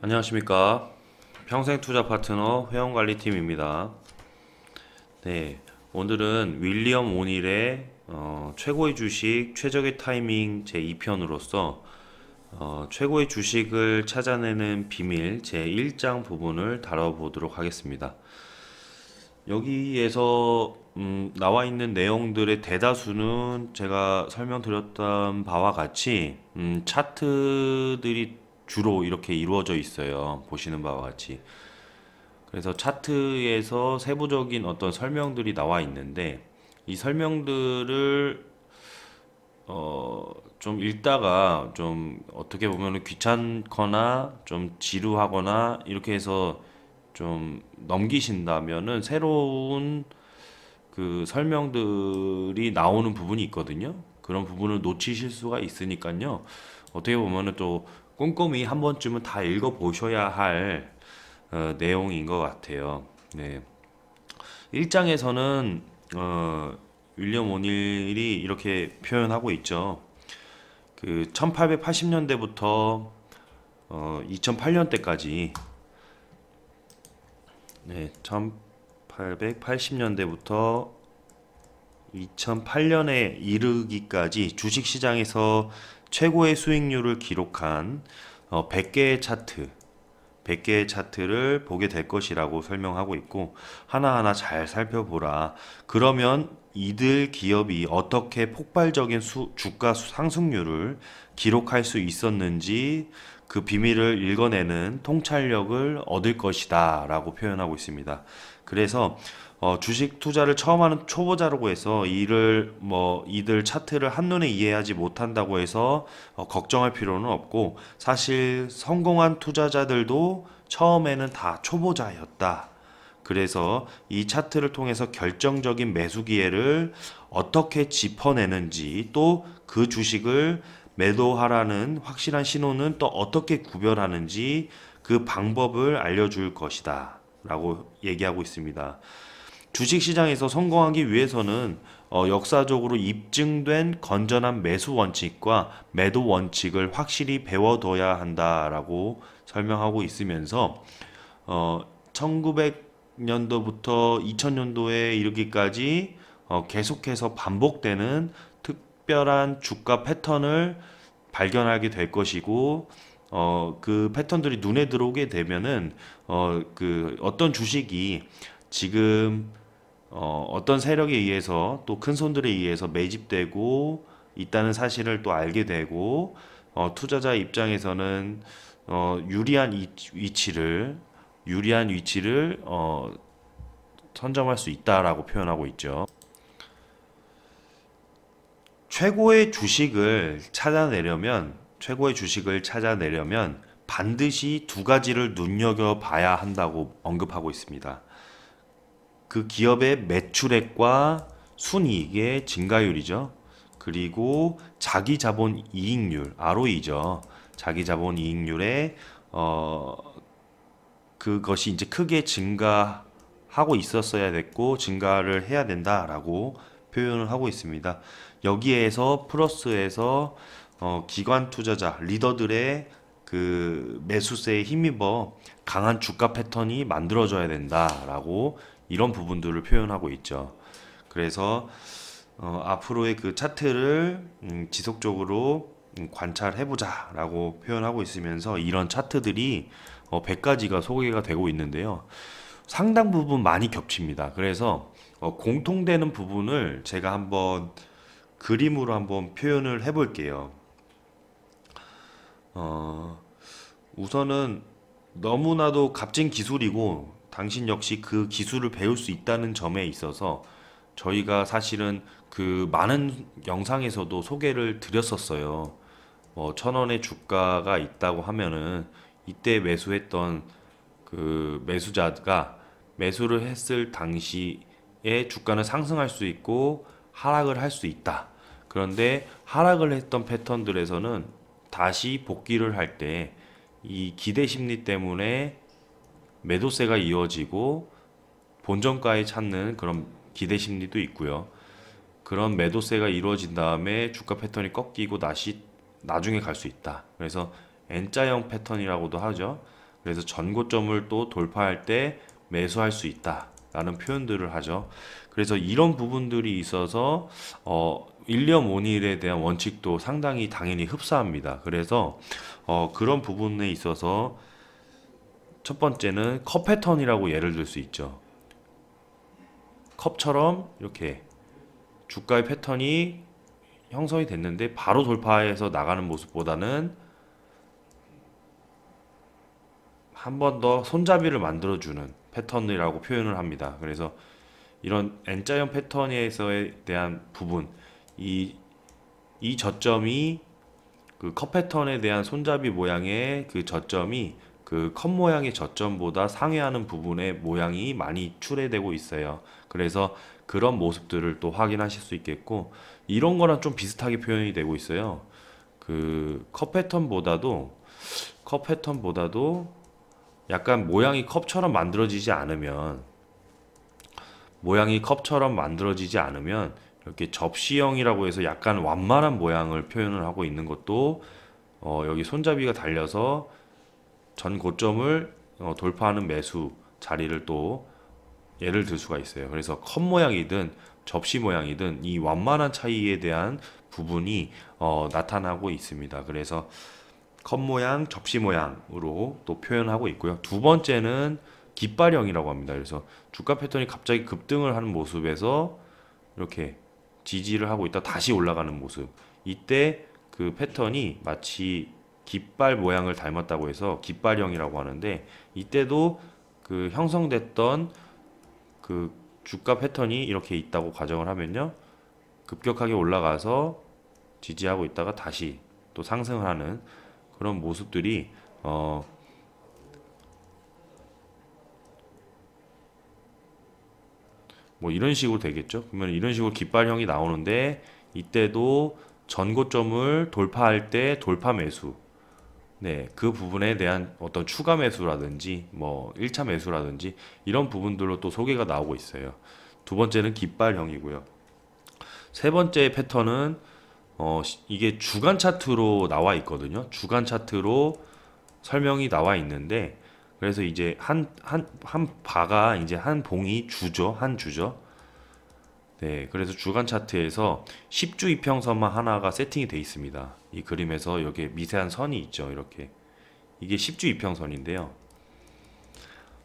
안녕하십니까. 평생투자 파트너 회원관리팀입니다. 네, 오늘은 윌리엄 오닐의 최고의 주식 최적의 타이밍 제2편으로서 최고의 주식을 찾아내는 비밀 제1장 부분을 다뤄보도록 하겠습니다. 여기에서 나와 있는 내용들의 대다수는 제가 설명드렸던 바와 같이 차트들이 주로 이렇게 이루어져 있어요. 보시는 바와 같이. 그래서 차트에서 세부적인 어떤 설명들이 나와 있는데 이 설명들을 좀 읽다가 좀 어떻게 보면 귀찮거나 좀 지루하거나 이렇게 해서 좀 넘기신다면은 새로운 그 설명들이 나오는 부분이 있거든요. 그런 부분을 놓치실 수가 있으니까요. 어떻게 보면은 또 꼼꼼히 한 번쯤은 다 읽어 보셔야 할 내용인 것 같아요. 네. 1장에서는 윌리엄 오닐이 이렇게 표현하고 있죠. 그 1880년대부터 2008년대까지 네, 1880년대부터 2008년에 이르기까지 주식시장에서 최고의 수익률을 기록한 100개의 차트를 보게 될 것이라고 설명하고 있고, 하나하나 잘 살펴보라. 그러면 이들 기업이 어떻게 폭발적인 주가 상승률을 기록할 수 있었는지 그 비밀을 읽어내는 통찰력을 얻을 것이다 라고 표현하고 있습니다. 그래서 주식 투자를 처음 하는 초보자라고 해서 이들 차트를 한눈에 이해하지 못한다고 해서 걱정할 필요는 없고, 사실 성공한 투자자들도 처음에는 다 초보자였다. 그래서 이 차트를 통해서 결정적인 매수 기회를 어떻게 짚어내는지, 또 그 주식을 매도하라는 확실한 신호는 또 어떻게 구별하는지 그 방법을 알려줄 것이다 라고 얘기하고 있습니다. 주식시장에서 성공하기 위해서는 역사적으로 입증된 건전한 매수 원칙과 매도 원칙을 확실히 배워둬야 한다라고 설명하고 있으면서 1900년도부터 2000년도에 이르기까지 계속해서 반복되는 특별한 주가 패턴을 발견하게 될 것이고, 그 패턴들이 눈에 들어오게 되면은 그 어떤 주식이 지금 어떤 세력에 의해서 또 큰 손들에 의해서 매집되고 있다는 사실을 또 알게 되고, 투자자 입장에서는 유리한 위치를 선점할 수 있다라고 표현하고 있죠. 최고의 주식을 찾아내려면 반드시 두 가지를 눈여겨봐야 한다고 언급하고 있습니다. 그 기업의 매출액과 순이익의 증가율이죠. 그리고 자기자본 이익률, ROE죠. 자기자본 이익률에 그것이 이제 크게 증가하고 있었어야 됐고 증가를 해야 된다라고 표현을 하고 있습니다. 여기에서 플러스해서 기관 투자자 리더들의 그 매수세에 힘입어 강한 주가 패턴이 만들어져야 된다라고 이런 부분들을 표현하고 있죠. 그래서 앞으로의 그 차트를 지속적으로 관찰해보자 라고 표현하고 있으면서 이런 차트들이 100가지가 소개가 되고 있는데요. 상당 부분 많이 겹칩니다. 그래서 공통되는 부분을 제가 한번 그림으로 한번 표현을 해볼게요. 우선은 너무나도 값진 기술이고 당신 역시 그 기술을 배울 수 있다는 점에 있어서 저희가 사실은 그 많은 영상에서도 소개를 드렸었어요. 1000원의 주가가 있다고 하면은 이때 매수했던 그 매수자가 매수를 했을 당시에 주가는 상승할 수 있고 하락을 할 수 있다. 그런데 하락을 했던 패턴들에서는 다시 복귀를 할 때 이 기대 심리 때문에 매도세가 이어지고 본전가에 찾는 그런 기대 심리도 있고요. 그런 매도세가 이루어진 다음에 주가 패턴이 꺾이고 다시 나중에 갈 수 있다. 그래서 N자형 패턴이라고도 하죠. 그래서 전고점을 또 돌파할 때 매수할 수 있다 라는 표현들을 하죠. 그래서 이런 부분들이 있어서 윌리엄 오닐에 대한 원칙도 상당히 당연히 흡사합니다. 그래서 그런 부분에 있어서 첫 번째는 컵 패턴이라고 예를 들 수 있죠. 컵처럼 이렇게 주가의 패턴이 형성이 됐는데 바로 돌파해서 나가는 모습보다는 한 번 더 손잡이를 만들어주는 패턴이라고 표현을 합니다. 그래서 이런 N자형 패턴에서에 대한 부분, 이 저점이 그 컵 패턴에 대한 손잡이 모양의 그 저점이 그 컵 모양의 저점보다 상회하는 부분의 모양이 많이 출해되고 있어요. 그래서 그런 모습들을 또 확인하실 수 있겠고, 이런 거랑 좀 비슷하게 표현이 되고 있어요. 그 컵 패턴보다도 약간 모양이 컵처럼 만들어지지 않으면 이렇게 접시형이라고 해서 약간 완만한 모양을 표현을 하고 있는 것도 여기 손잡이가 달려서 전 고점을 돌파하는 매수 자리를 또 예를 들 수가 있어요. 그래서 컵 모양이든 접시 모양이든 이 완만한 차이에 대한 부분이 나타나고 있습니다. 그래서 컵 모양, 접시 모양으로 또 표현하고 있고요. 두 번째는 깃발형이라고 합니다. 그래서 주가 패턴이 갑자기 급등을 하는 모습에서 이렇게 지지를 하고 있다 다시 올라가는 모습. 이때 그 패턴이 마치 깃발 모양을 닮았다고 해서 깃발형이라고 하는데, 이때도 그 형성됐던 그 주가 패턴이 이렇게 있다고 가정을 하면요, 급격하게 올라가서 지지하고 있다가 다시 또 상승하는 그런 모습들이 뭐 이런 식으로 되겠죠. 그러면 이런 식으로 깃발형이 나오는데, 이때도 전고점을 돌파할 때 돌파 매수, 네, 그 부분에 대한 어떤 추가 매수라든지 뭐 1차 매수라든지 이런 부분들로 또 소개가 나오고 있어요. 두 번째는 깃발형이고요. 세 번째 패턴은 이게 주간 차트로 나와 있거든요. 주간 차트로 설명이 나와 있는데, 그래서 이제 한 바가 이제 한 봉이 주죠. 한 주죠. 네, 그래서 주간 차트에서 10주 이평선만 하나가 세팅이 돼 있습니다. 이 그림에서 여기 미세한 선이 있죠. 이렇게. 이게 10주 이평선인데요.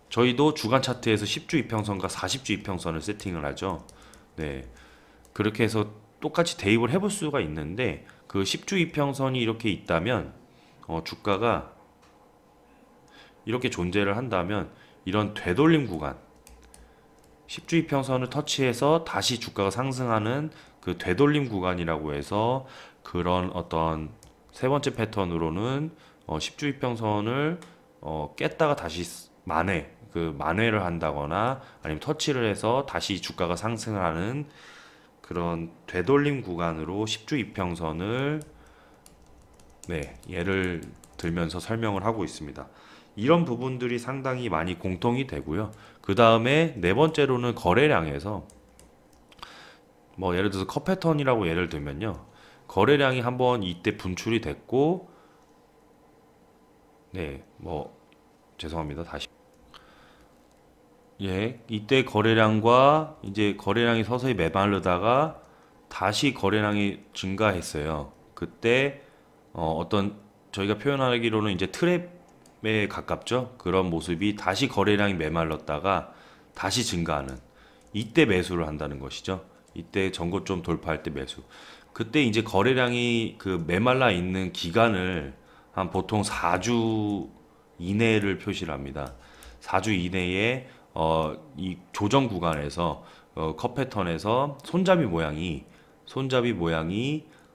저희도 주간 차트에서 10주 이평선과 40주 이평선을 세팅을 하죠. 네. 그렇게 해서 똑같이 대입을 해볼 수가 있는데, 그 10주 이평선이 이렇게 있다면 주가가 이렇게 존재를 한다면 이런 되돌림 구간, 10주 이평선을 터치해서 다시 주가가 상승하는 그 되돌림 구간이라고 해서, 그런 어떤 세 번째 패턴으로는 10주 이평선을 깼다가 다시 만회를 한다거나 아니면 터치를 해서 다시 주가가 상승을 하는 그런 되돌림 구간으로 10주 이평선을, 네, 예를 들면서 설명을 하고 있습니다. 이런 부분들이 상당히 많이 공통이 되고요. 그 다음에 네 번째로는 거래량에서 뭐 예를 들어서 컵 패턴이라고 예를 들면요, 거래량이 한번 이때 분출이 됐고, 네, 뭐 죄송합니다. 다시, 예, 이때 거래량과 이제 거래량이 서서히 메마르다가 다시 거래량이 증가했어요. 그때 어떤 저희가 표현하기로는 이제 트랩에 가깝죠. 그런 모습이 다시 거래량이 메말랐다가 다시 증가하는, 이때 매수를 한다는 것이죠. 이때 전고점 돌파할 때 매수. 그때 이제 거래량이 그 메말라 있는 기간을 한 보통 4주 이내를 표시를 합니다. 4주 이내에 이 조정 구간에서 컵 패턴에서 손잡이 모양이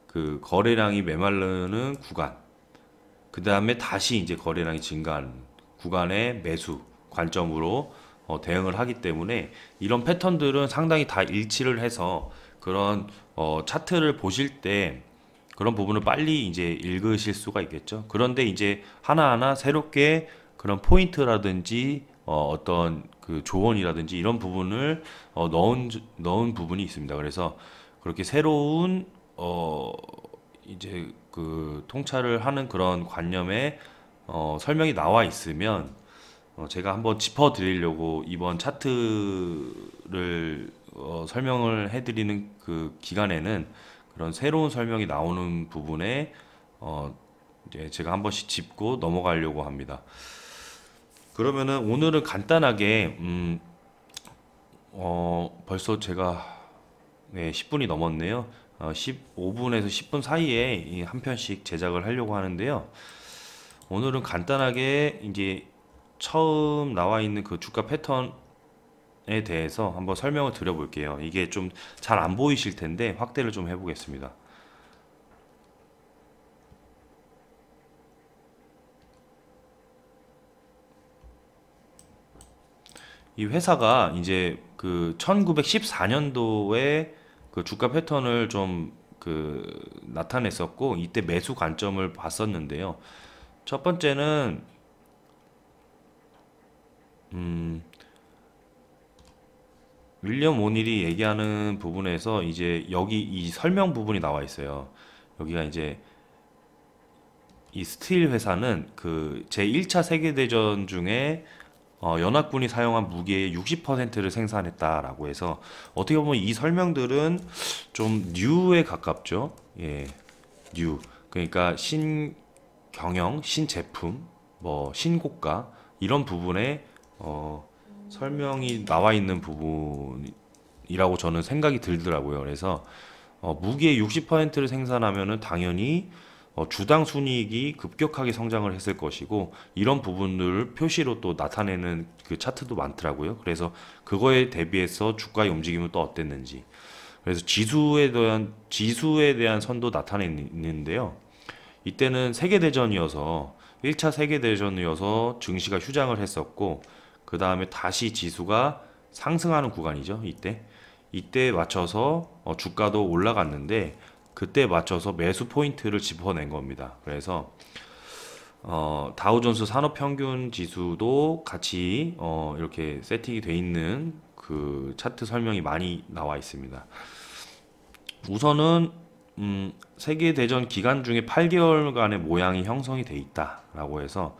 그 거래량이 메마르는 구간, 그 다음에 다시 이제 거래량이 증가하는 구간의 매수 관점으로 대응을 하기 때문에, 이런 패턴들은 상당히 다 일치를 해서 그런 차트를 보실 때 그런 부분을 빨리 이제 읽으실 수가 있겠죠. 그런데 이제 하나하나 새롭게 그런 포인트라든지 어떤 그 조언이라든지 이런 부분을 넣은 부분이 있습니다. 그래서 그렇게 새로운 이제 그 통찰을 하는 그런 관념에 설명이 나와 있으면 제가 한번 짚어 드리려고 이번 차트를 설명을 해드리는 그 기간에는 그런 새로운 설명이 나오는 부분에 어, 이제 제가 한 번씩 짚고 넘어가려고 합니다. 그러면은 오늘은 간단하게 벌써 제가 네, 10분이 넘었네요. 15분에서 10분 사이에 이 한 편씩 제작을 하려고 하는데요. 오늘은 간단하게 이제 처음 나와 있는 그 주가 패턴에 대해서 한번 설명을 드려볼게요. 이게 좀 잘 안 보이실 텐데 확대를 좀 해보겠습니다. 이 회사가 이제 그 1914년도에 그 주가 패턴을 좀 그 나타냈었고 이때 매수 관점을 봤었는데요. 첫 번째는 윌리엄 오닐이 얘기하는 부분에서 이제 여기 이 설명 부분이 나와 있어요. 여기가 이제 이 스틸 회사는 그 제1차 세계대전 중에 연합군이 사용한 무기의 60%를 생산했다라고 해서 어떻게 보면 이 설명들은 좀 뉴에 가깝죠. 예, 뉴. 그러니까 신경영, 신제품, 뭐 신고가 이런 부분에 설명이 나와 있는 부분이라고 저는 생각이 들더라고요. 그래서 무기의 60%를 생산하면은 당연히 주당 순이익이 급격하게 성장을 했을 것이고 이런 부분들을 표시로 또 나타내는 그 차트도 많더라고요. 그래서 그거에 대비해서 주가의 움직임은 또 어땠는지. 그래서 지수에 대한 선도 나타내는데요. 이때는 세계대전이어서 1차 세계대전이어서 증시가 휴장을 했었고 그 다음에 다시 지수가 상승하는 구간이죠. 이때 맞춰서 주가도 올라갔는데 그때 맞춰서 매수 포인트를 짚어낸 겁니다. 그래서 다우존스 산업평균 지수도 같이 이렇게 세팅이 돼 있는 그 차트 설명이 많이 나와 있습니다. 우선은 세계대전 기간 중에 8개월간의 모양이 형성이 돼 있다라고 해서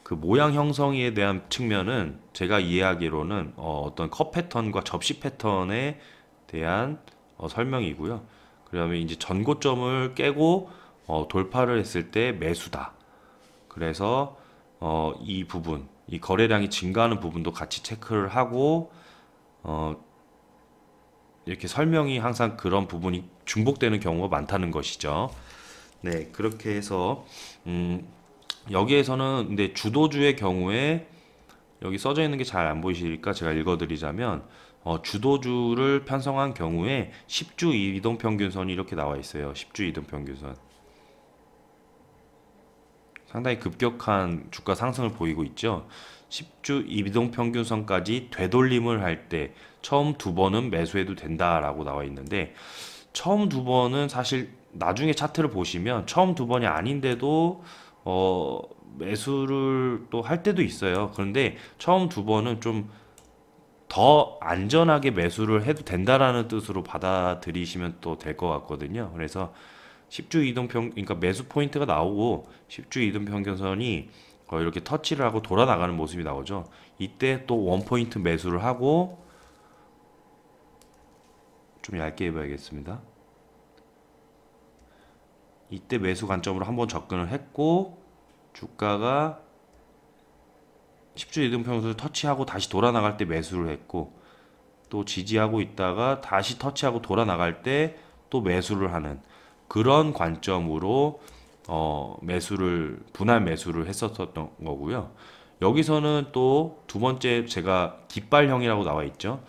그 모양 형성에 대한 측면은 제가 이해하기로는 어떤 컵 패턴과 접시 패턴에 대한 설명이고요. 그다음에 이제 전고점을 깨고 돌파를 했을 때 매수다. 그래서 이 부분, 이 거래량이 증가하는 부분도 같이 체크를 하고 어, 이렇게 설명이 항상 그런 부분이 중복되는 경우가 많다는 것이죠. 네, 그렇게 해서 여기에서는 근데 주도주의 경우에 여기 써져 있는 게 잘 안 보이시니까 제가 읽어드리자면 주도주를 편성한 경우에 10주 이동평균선이 이렇게 나와 있어요. 10주 이동평균선. 상당히 급격한 주가 상승을 보이고 있죠. 10주 이동평균선까지 되돌림을 할 때 처음 두 번은 매수해도 된다라고 나와 있는데 처음 두 번은 사실 나중에 차트를 보시면 처음 두 번이 아닌데도 매수를 또 할 때도 있어요. 그런데 처음 두 번은 좀 더 안전하게 매수를 해도 된다라는 뜻으로 받아들이시면 또 될 것 같거든요. 그래서 10주 이동평, 그러니까 매수 포인트가 나오고 10주 이동평균선이 이렇게 터치를 하고 돌아 나가는 모습이 나오죠. 이때 또 원 포인트 매수를 하고 좀 얇게 해봐야겠습니다. 이때 매수 관점으로 한번 접근을 했고 주가가 10주 이동평균선을 터치하고 다시 돌아 나갈 때 매수를 했고 또 지지하고 있다가 다시 터치하고 돌아 나갈 때 또 매수를 하는 그런 관점으로 분할 매수를 했었던 거고요. 여기서는 또 두 번째 제가 깃발형이라고 나와 있죠.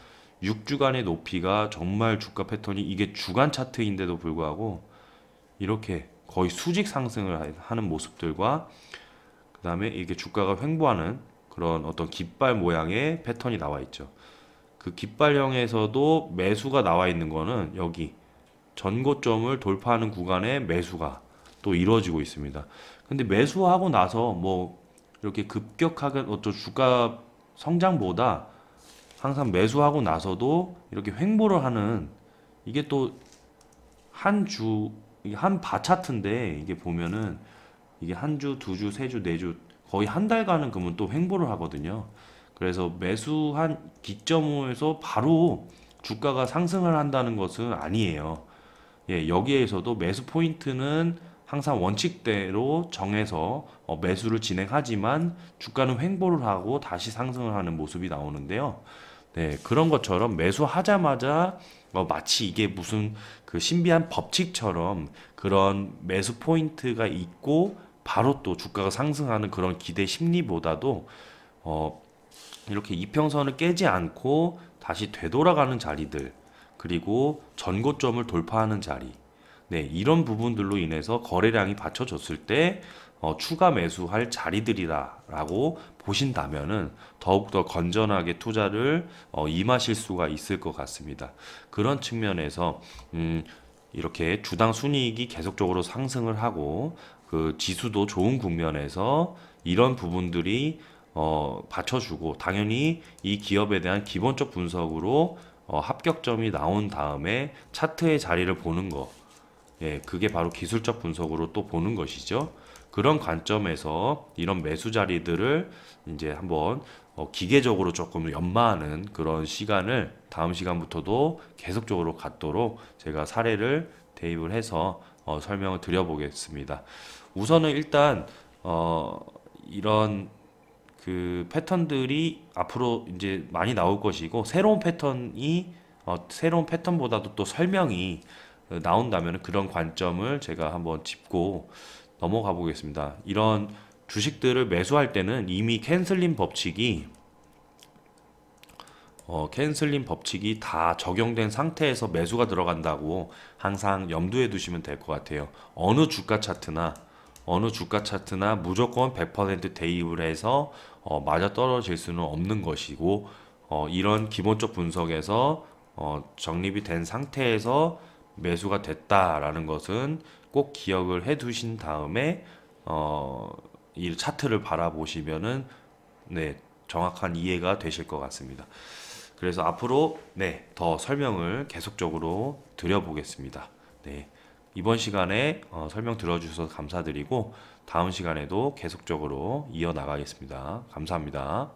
6주간의 높이가 정말 주가 패턴이 이게 주간 차트인데도 불구하고 이렇게 거의 수직 상승을 하는 모습들과 그 다음에 이게 주가가 횡보하는 그런 어떤 깃발 모양의 패턴이 나와 있죠. 그 깃발형에서도 매수가 나와 있는 거는 여기 전고점을 돌파하는 구간에 매수가 또 이루어지고 있습니다. 근데 매수하고 나서 뭐 이렇게 급격하게 어떤 주가 성장보다 항상 매수하고 나서도 이렇게 횡보를 하는, 이게 또 한 주, 이게 한 바 차트인데, 이게 보면은 이게 한 주, 두 주, 세 주, 네 주, 거의 한 달간은 그러면 또 횡보를 하거든요. 그래서 매수한 기점에서 바로 주가가 상승을 한다는 것은 아니에요. 예, 여기에서도 매수 포인트는 항상 원칙대로 정해서 매수를 진행하지만 주가는 횡보를 하고 다시 상승을 하는 모습이 나오는데요. 네, 그런 것처럼 매수하자마자 마치 이게 무슨 그 신비한 법칙처럼 그런 매수 포인트가 있고 바로 또 주가가 상승하는 그런 기대 심리보다도 어, 이렇게 이평선을 깨지 않고 다시 되돌아가는 자리들, 그리고 전고점을 돌파하는 자리, 네, 이런 부분들로 인해서 거래량이 받쳐졌을 때 추가 매수할 자리들이다라고 보신다면은 더욱더 건전하게 투자를 임하실 수가 있을 것 같습니다. 그런 측면에서 이렇게 주당 순이익이 계속적으로 상승을 하고 그 지수도 좋은 국면에서 이런 부분들이 받쳐주고, 당연히 이 기업에 대한 기본적 분석으로 합격점이 나온 다음에 차트의 자리를 보는 거, 예, 그게 바로 기술적 분석으로 또 보는 것이죠. 그런 관점에서 이런 매수 자리들을 이제 한번 기계적으로 조금 연마하는 그런 시간을 다음 시간부터도 계속적으로 갖도록 제가 사례를 대입을 해서 설명을 드려보겠습니다. 우선은 일단 이런 그 패턴들이 앞으로 이제 많이 나올 것이고, 새로운 패턴보다도 또 설명이 나온다면 그런 관점을 제가 한번 짚고 넘어가 보겠습니다. 이런 주식들을 매수할 때는 이미 캔슬린 법칙이 다 적용된 상태에서 매수가 들어간다고 항상 염두에 두시면 될 것 같아요. 어느 주가 차트나 무조건 100% 대입을 해서 맞아 떨어질 수는 없는 것이고, 이런 기본적 분석에서 정립이 된 상태에서 매수가 됐다라는 것은 꼭 기억을 해 두신 다음에 이 차트를 바라보시면은 네, 정확한 이해가 되실 것 같습니다. 그래서 앞으로 네, 더 설명을 계속적으로 드려보겠습니다. 네, 이번 시간에 설명 들어주셔서 감사드리고 다음 시간에도 계속적으로 이어나가겠습니다. 감사합니다.